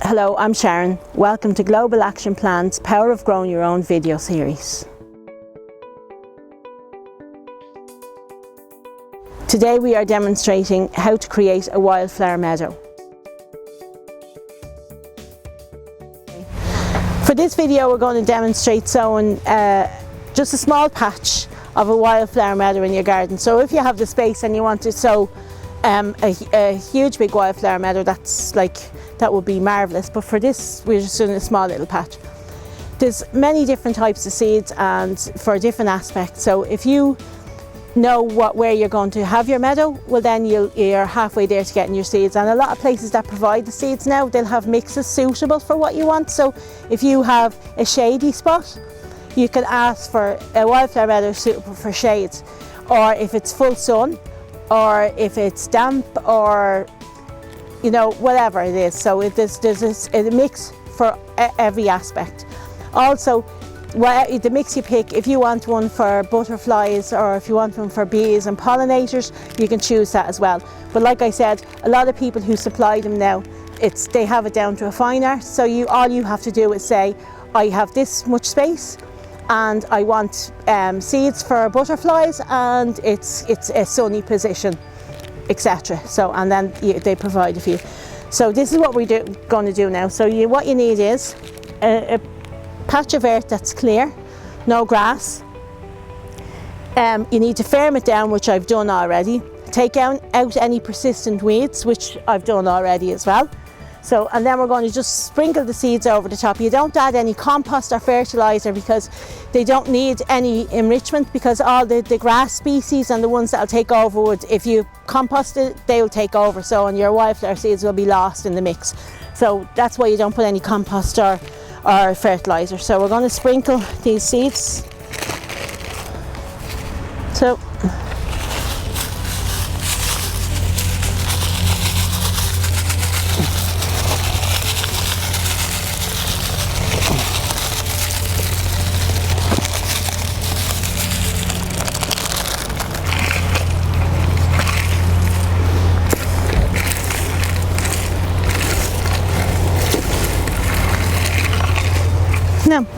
Hello, I'm Sharon. Welcome to Global Action Plan's Power of Growing Your Own video series. Today we are demonstrating how to create a wildflower meadow. For this video we're going to demonstrate sowing just a small patch of a wildflower meadow in your garden. So if you have the space and you want to sow a huge big wildflower meadow, that would be marvellous, but for this we're just doing a small little patch. There's many different types of seeds and for different aspects, so if you know where you're going to have your meadow, well then you're halfway there to getting your seeds. And a lot of places that provide the seeds now, they'll have mixes suitable for what you want. So if you have a shady spot, you can ask for a wildflower meadow suitable for shade, or if it's full sun, or if it's damp, or whatever it is. So there's a mix for every aspect. Also, the mix you pick, if you want one for butterflies or if you want one for bees and pollinators, you can choose that as well. But like I said, a lot of people who supply them now, they have it down to a fine art. So all you have to do is say, I have this much space and I want seeds for butterflies and it's a sunny position, etc. So, and then they provide a few. So this is what we're going to do now. So what you need is a patch of earth that's clear, no grass. You need to firm it down, which I've done already. Take out any persistent weeds, which I've done already as well. So, and then we're going to just sprinkle the seeds over the top. You don't add any compost or fertilizer because they don't need any enrichment, because all the grass species and the ones that'll take over would, if you compost it, they will take over. So, and your wildflower seeds will be lost in the mix. So that's why you don't put any compost or fertilizer. So we're going to sprinkle these seeds. So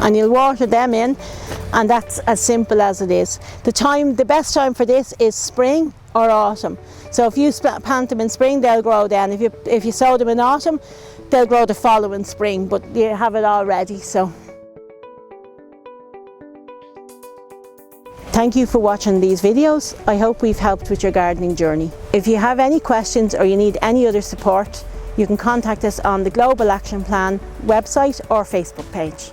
and you'll water them in, and that's as simple as it is. The best time for this is spring or autumn. So if you plant them in spring, they'll grow then. If you sow them in autumn, they'll grow the following spring, but you have it all ready. So thank you for watching these videos. I hope we've helped with your gardening journey. If you have any questions or you need any other support, you can contact us on the Global Action Plan website or Facebook page.